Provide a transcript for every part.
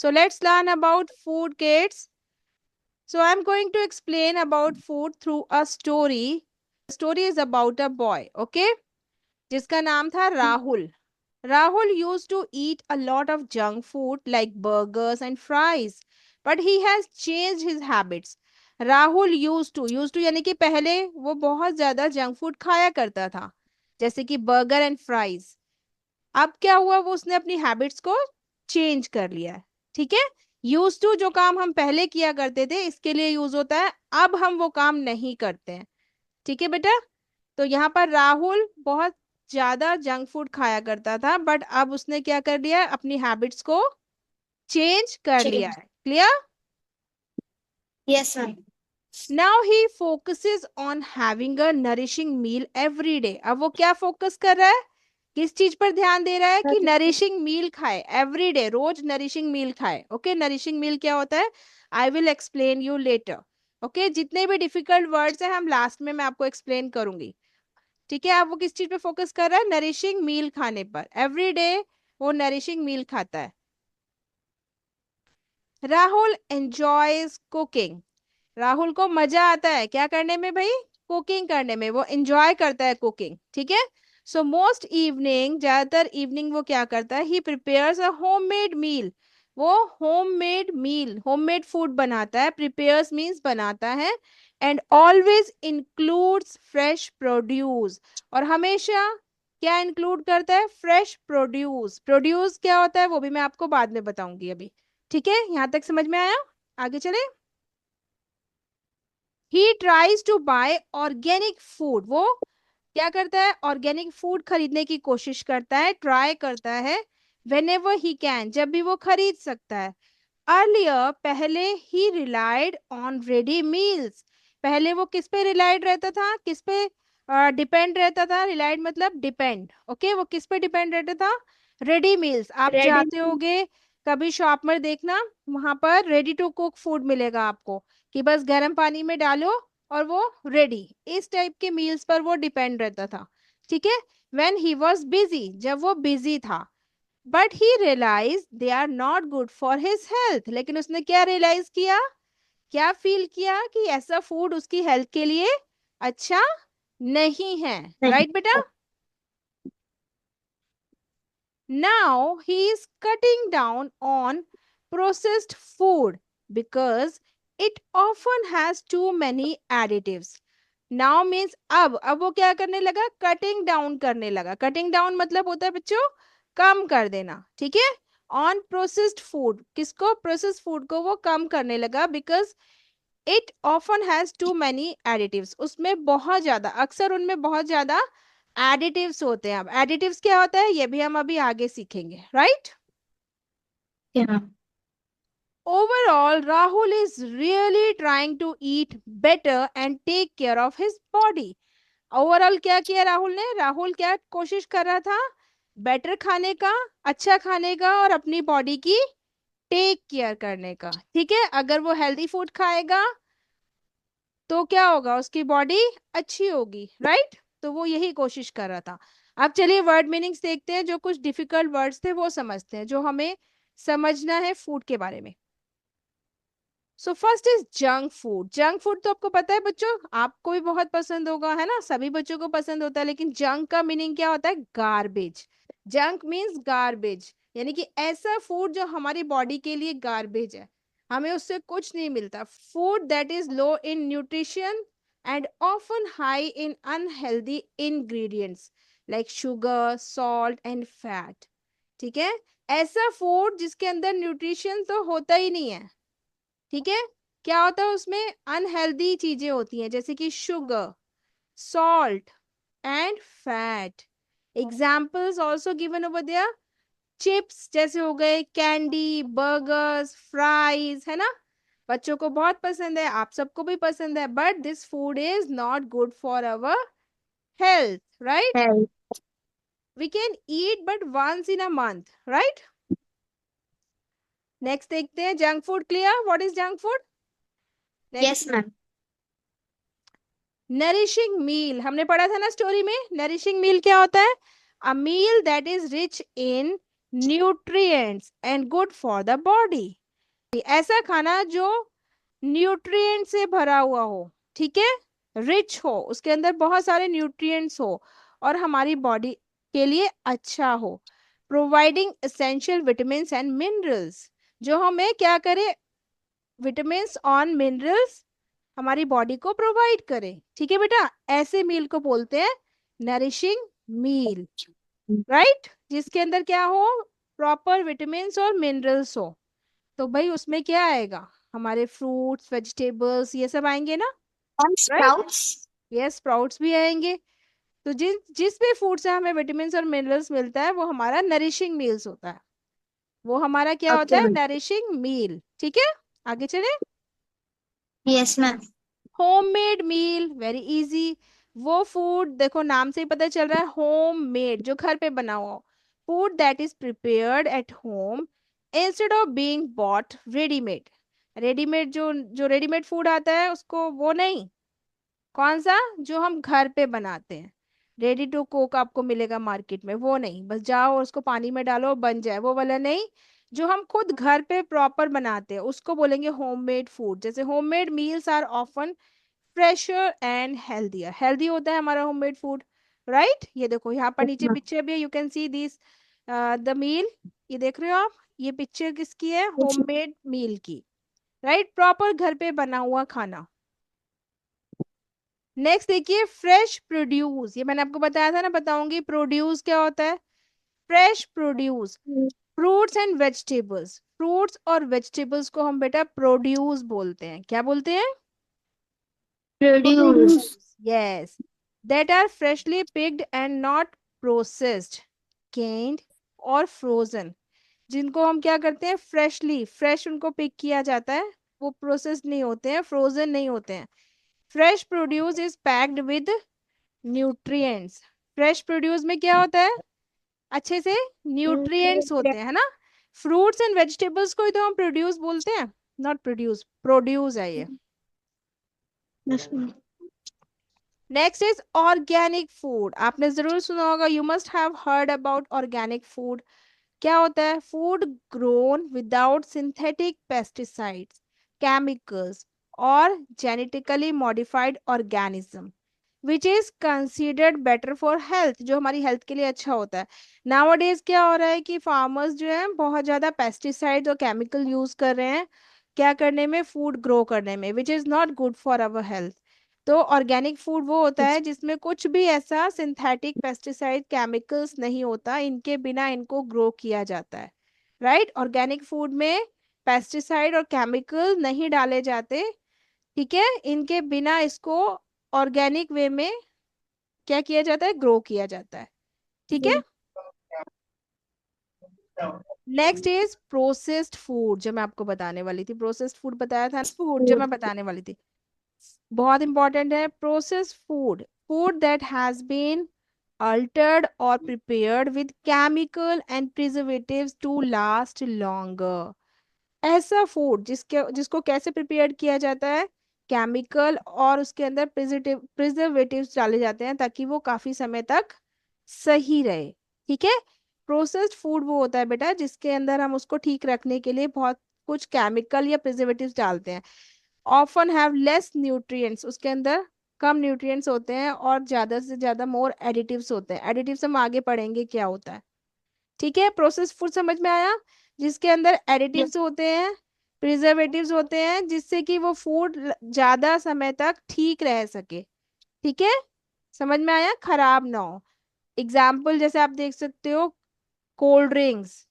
So let's learn about food, kids. So I'm going to explain about food through a story. The story is about a boy, okay? जिसका नाम था Rahul. Rahul used to eat a lot of junk food like burgers and fries, but he has changed his habits. Rahul used to यानी कि पहले वो बहुत ज्यादा junk food खाया करता था, जैसे कि बर्गर एंड फ्राइज. अब क्या हुआ, वो उसने अपनी हैबिट्स को चेंज कर लिया है. ठीक है. यूज टू जो काम हम पहले किया करते थे इसके लिए यूज होता है, अब हम वो काम नहीं करते हैं. ठीक है बेटा. तो यहाँ पर राहुल बहुत ज्यादा जंक फूड खाया करता था, बट अब उसने क्या कर लिया, अपनी हैबिट्स को चेंज कर लिया है. Clear. Yes, ma'am. Now he focuses on having a nourishing meal every day. अब वो क्या फोकस कर रहा है, किस चीज पर ध्यान दे रहा है कि नरिशिंग मील खाए एवरी डे, रोज नरिशिंग मील खाए. ओके, नरिशिंग मील क्या होता है, I will explain you later. Okay, जितने भी डिफिकल्ट वर्ड्स हैं हम लास्ट में मैं आपको एक्सप्लेन करूंगी. ठीक है. अब वो किस चीज पे फोकस कर रहा है, नरिशिंग मील खाने पर. एवरी डे वो नरिशिंग मील खाता है. Rahul enjoys cooking. राहुल को मजा आता है क्या करने में भाई, कुकिंग करने में. वो एंजॉय करता है कुकिंग. ठीक है. सो मोस्ट इवनिंग, ज्यादातर इवनिंग वो क्या करता है, ही प्रिपेयर्स अ होममेड मील. वो होममेड मील, होममेड फूड बनाता है. प्रिपेयर्स मीन्स बनाता है. And always includes fresh produce. और हमेशा क्या इंक्लूड करता है, फ्रेश प्रोड्यूस. प्रोड्यूस क्या होता है वो भी मैं आपको बाद में बताऊंगी अभी. ठीक है, यहां तक समझ में आया. आगे चले. He tries to buy organic food. वो क्या करता है, ऑर्गेनिक फूड खरीदने की कोशिश करता है, ट्राई करता है. वेन एवर ही कैन, जब भी वो खरीद सकता है. अर्लियर, पहले ही रिलाइड ऑन रेडी मील्स. पहले वो किस पे रिलाइड रहता था, किस पे डिपेंड रहता था. रिलाइड मतलब डिपेंड. ओके, वो किस पे डिपेंड रहता था, रेडी मील्स. आप Ready? जाते होगे कभी शॉप में, देखना वहां पर रेडी टू कुक फूड मिलेगा आपको, कि बस गर्म पानी में डालो और वो रेडी. इस टाइप के मील्स पर वो डिपेंड रहता था. ठीक है. वेन ही वॉज बिजी, जब वो बिजी था. But he realise they are not good for his health. लेकिन उसने क्या रियलाइज किया, क्या फील किया कि ऐसा फूड उसकी हेल्थ के लिए अच्छा नहीं है. नहीं. राइट बेटा. Now he is cutting down on processed food because it often has too many additives. Now means अब वो क्या करने लगा, कटिंग डाउन करने लगा. कटिंग डाउन मतलब होता है बच्चों कम कर देना. ठीक है. ऑन प्रोसेस्ड फूड, किसको, प्रोसेस्ड फूड को वो कम करने लगा. Because it often has too many additives. उसमें बहुत ज्यादा, अक्सर उनमें बहुत ज्यादा एडिटिव्स होते हैं. अब एडिटिव्स क्या होता है ये भी हम अभी आगे सीखेंगे. Right. Yeah, ma'am. Overall Rahul is really trying to eat better and take care of his body. Overall क्या किया राहुल ने, राहुल क्या कोशिश कर रहा था, बेटर खाने का, अच्छा खाने का, और अपनी बॉडी की टेक केयर करने का. ठीक है. अगर वो हेल्दी फूड खाएगा तो क्या होगा, उसकी बॉडी अच्छी होगी. राइट. तो वो यही कोशिश कर रहा था. अब चलिए वर्ड मीनिंग्स देखते हैं. जो कुछ डिफिकल्ट वर्ड्स थे वो समझते हैं, जो हमें समझना है फूड के बारे में. So first is junk food. Junk food तो आपको पता है बच्चों, आपको भी बहुत पसंद होगा, है ना, सभी बच्चों को पसंद होता है. लेकिन जंक का मीनिंग क्या होता है, गार्बेज. जंक मीन्स गार्बेज, यानी कि ऐसा फूड जो हमारी बॉडी के लिए गार्बेज है, हमें उससे कुछ नहीं मिलता. Food that is low in nutrition and often high in unhealthy ingredients like sugar, salt and fat. ठीक है. ऐसा फूड जिसके अंदर न्यूट्रिशन तो होता ही नहीं है. ठीक है. क्या होता है उसमें, अनहेल्दी चीजें होती हैं, जैसे कि sugar, salt and fat. Examples also given over there. Chips जैसे हो गए, कैंडी, बर्गर्स, फ्राइज, है ना, बच्चों को बहुत पसंद है, आप सबको भी पसंद है. But this food is not good for our health. Right. Health. We can eat but once in a month. Right. Next देखते हैं junk food. Clear, what is junk food. Yes, ma'am. Nourishing meal हमने पढ़ा था ना story में. Nourishing मील क्या होता है, a meal that is rich in nutrients and good for the body. ऐसा खाना जो न्यूट्रिएंट से भरा हुआ हो, ठीक है, रिच हो, उसके अंदर बहुत सारे न्यूट्रिएंट्स हो और हमारी बॉडी के लिए अच्छा हो। Providing essential vitamin and minerals, जो हमें क्या करे, विटामिन और मिनरल्स हमारी बॉडी को प्रोवाइड करे। ठीक है बेटा, ऐसे मील को बोलते हैं नरिशिंग मील, राइट, जिसके अंदर क्या हो, प्रॉपर विटामिन और मिनरल्स हो। तो भाई उसमें क्या आएगा, हमारे फ्रूट्स वेजिटेबल्स ये सब आएंगे ना, ma'am right. Sprouts. Yes, sprouts भी आएंगे। तो जिस जिस भी फूड से हमें विटामिन और मिनरल्स मिलता है वो हमारा नरिशिंग मील्स होता है, वो हमारा क्या होता ओके है, मैम। नरिशिंग मील। ठीक है, आगे चले। Yes ma'am. होममेड मील, वेरी इजी। वो फूड, देखो नाम से ही पता चल रहा है, होम मेड, जो घर पे बना हुआ, food that is prepared at home instead of being bought readymade. Readymade, जो जो रेडीमेड फूड आता है उसको, वो नहीं, कौन सा, जो हम घर पे बनाते हैं, रेडी टू कुक आपको मिलेगा मार्केट में, वो नहीं, बस जाओ और उसको पानी में डालो बन जाए, वो वाला नहीं। जो हम खुद घर पे प्रॉपर बनाते हैं उसको बोलेंगे होममेड फूड। जैसे homemade meals are often fresher and healthier, healthy होता है हमारा होममेड फूड, राइट। ये देखो यहाँ पर यस नीचे मैम। पिक्चर भी है, you can see this the meal, ये देख रहे हो आप, ये पिक्चर किसकी है, होममेड मील की, राइट, प्रॉपर घर पे बना हुआ खाना। नेक्स्ट देखिए, फ्रेश प्रोड्यूस, ये मैंने आपको बताया था ना, बताऊंगी प्रोड्यूस क्या होता है। Fresh produce, fruits and vegetables, fruits और वेजिटेबल्स को हम बेटा प्रोड्यूस बोलते हैं, क्या बोलते हैं, produce. Produce, yes, that are freshly picked and not processed, canned और फ्रोजन। जिनको हम क्या करते हैं, फ्रेशली, फ्रेश उनको पिक किया जाता है, वो प्रोसेस्ड नहीं होते हैं, फ्रोजन नहीं होते हैं। Fresh produce is packed with nutrients. Fresh produce में क्या होता है, अच्छे से न्यूट्रिएंट्स होते हैं, है ना। फ्रूट्स एंड वेजिटेबल्स को ही तो हम प्रोड्यूस बोलते हैं, नॉट प्रोड्यूस, प्रोड्यूस है ये। Yes ma'am. Next is organic food, आपने जरूर सुना होगा, you must have heard about organic food. क्या होता है, food grown without synthetic pesticides, chemicals और genetically modified organism which is considered better for health, जो हमारी हेल्थ के लिए अच्छा होता है। नाउअडेज क्या हो रहा है कि फार्मर्स जो है बहुत ज्यादा पेस्टिसाइड्स और केमिकल यूज कर रहे हैं, क्या करने में, फूड ग्रो करने में, which is not good for our health. तो ऑर्गेनिक फूड वो होता है जिसमें कुछ भी ऐसा सिंथेटिक पेस्टिसाइड केमिकल्स नहीं होता, इनके बिना इनको ग्रो किया जाता है, राइट। ऑर्गेनिक फूड में पेस्टिसाइड और केमिकल नहीं डाले जाते, ठीक है, इनके बिना इसको ऑर्गेनिक वे में क्या किया जाता है, ग्रो किया जाता है, ठीक है। नेक्स्ट इज प्रोसेस्ड फूड, जो मैं आपको बताने वाली थी, प्रोसेस्ड फूड बताया था, फूड जो मैं बताने वाली थी, बहुत इंपॉर्टेंट है। Processed food, food that has been altered or prepared with chemical and preservatives to last longer। ऐसा फूड जिसके जिसको कैसे प्रिपेयर किया जाता है, केमिकल और उसके अंदर प्रिजर्वेटिव्स डाले जाते हैं ताकि वो काफी समय तक सही रहे, ठीक है। प्रोसेस्ड फूड वो होता है बेटा जिसके अंदर हम उसको ठीक रखने के लिए बहुत कुछ केमिकल या प्रिजर्वेटिव्स डालते हैं। ऑफन हैव लेस न्यूट्रिएंट्स, उसके अंदर कम न्यूट्रिएंट्स होते हैं और ज्यादा से ज्यादा मोर एडिटिव्स होते हैं। एडिटिव्स हम आगे पढ़ेंगे क्या होता है, ठीक है। प्रोसेस्ड फूड समझ में आया, जिसके अंदर एडिटिव्स होते हैं, प्रिजर्वेटिव्स होते हैं, जिससे कि वो फूड ज्यादा समय तक ठीक रह सके, ठीक है, समझ में आया, खराब ना हो। एग्जाम्पल जैसे आप देख सकते हो, कोल्ड ड्रिंक्स,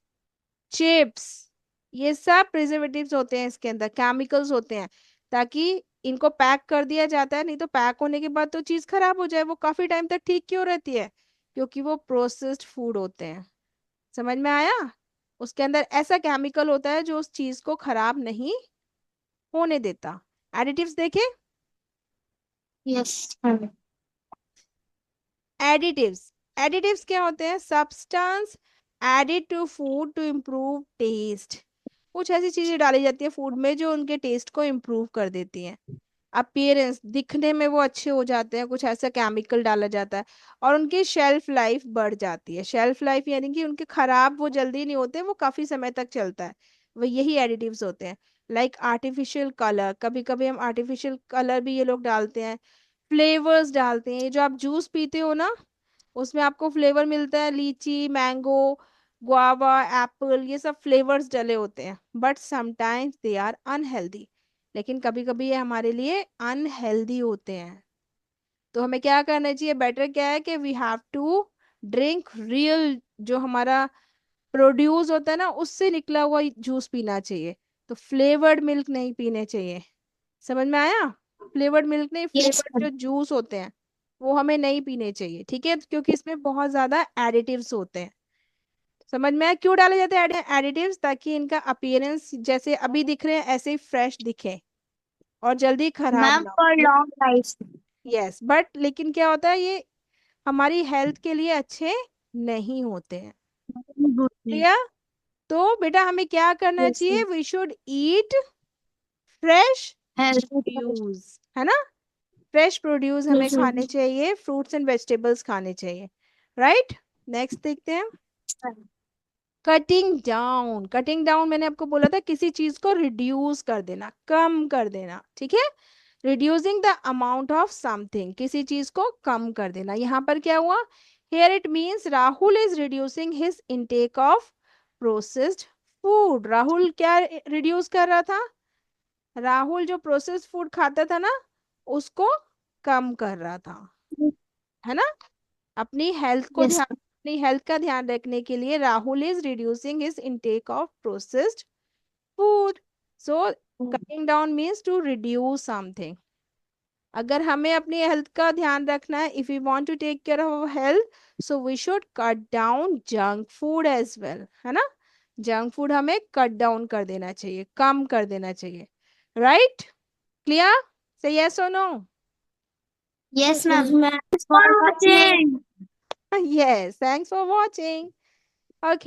चिप्स, ये सब प्रिजर्वेटिव्स होते हैं, इसके अंदर केमिकल्स होते हैं, ताकि इनको पैक कर दिया जाता है, नहीं तो पैक होने के बाद तो चीज खराब हो जाए, वो काफी टाइम तक ठीक क्यों रहती है, क्योंकि वो प्रोसेस्ड फूड होते हैं, समझ में आया। उसके अंदर ऐसा केमिकल होता है जो उस चीज को खराब नहीं होने देता। एडिटिव्स देखे, यस मैम। एडिटिव्स, एडिटिव्स क्या होते हैं, substance added to food to improve taste, कुछ ऐसी चीजें डाली जाती है फूड में जो उनके टेस्ट को इम्प्रूव कर देती हैं, अपीयरेंस, दिखने में वो अच्छे हो जाते हैं, कुछ ऐसा केमिकल डाला जाता है, और उनकी शेल्फ लाइफ बढ़ जाती है। शेल्फ लाइफ यानी कि उनके खराब वो जल्दी नहीं होते, वो काफी समय तक चलता है। वो यही एडिटिव्स होते हैं। लाइक आर्टिफिशियल कलर, कभी कभी हम आर्टिफिशियल कलर भी ये लोग डालते हैं। फ्लेवर्स डालते हैं, ये जो आप जूस पीते हो ना, उसमें आपको फ्लेवर मिलता है, लीची, मैंगो, गुआवा, एप्पल, ये सब फ्लेवर्स डले होते हैं, but sometimes they are unhealthy. लेकिन कभी कभी ये हमारे लिए अनहेल्दी होते हैं। तो हमें क्या करना चाहिए, बेटर क्या है कि we have to drink real, जो हमारा प्रोड्यूस होता है ना, उससे निकला हुआ जूस पीना चाहिए। तो फ्लेवर्ड मिल्क नहीं पीने चाहिए। समझ में आया? फ्लेवर्ड मिल्क नहीं, Yes, फ्लेवर्ड जो ma'am. जूस होते हैं वो हमें नहीं पीने चाहिए, ठीक है, क्योंकि इसमें बहुत ज्यादा एडिटिव्स होते हैं। समझ में आया क्यों डाले जाते हैं एडिटिव्स? ताकि इनका अपीयरेंस जैसे अभी दिख रहे हैं ऐसे ही फ्रेश दिखे और जल्दी खराब Ma'am, ना हो। for long life. Yes, but लेकिन क्या होता है, ये हमारी हेल्थ के लिए अच्छे नहीं होते हैं। Good. क्लियर? तो बेटा हमें क्या करना Yes, चाहिए, ma'am. We should eat fresh Healthy first. Produce, है ना? फ्रेश प्रोड्यूस हमें Yes, ma'am. खाने चाहिए, फ्रूट्स एंड वेजिटेबल्स खाने चाहिए। राइट, नेक्स्ट देखते हैं। कटिंग डाउन, कटिंग डाउन मैंने आपको बोला था किसी चीज को रिड्यूस कर देना, कम कर देना, ठीक है। Reducing the amount of something, किसी चीज को कम कर देना। यहाँ पर क्या हुआ, here it means Rahul is reducing his intake of processed food. Rahul क्या रिड्यूस कर रहा था? राहुल जो प्रोसेस्ड फूड खाता था ना, उसको कम कर रहा था, है ना। अपनी हेल्थ को Yes, ध्यान, अपनी हेल्थ का ध्यान रखने के लिए Rahul is reducing his intake of processed food. So ma'am. Cutting down means to reduce something. अगर हमें अपनी हेल्थ का ध्यान रखना है, if you want to take care of health, so we should cut down junk food as well, है ना। Junk food हमें कट डाउन कर देना चाहिए, कम कर देना चाहिए। Right, clear? Say yes or no? Yes, ma'am. Thanks for watching. Yes, thanks for watching. Okay.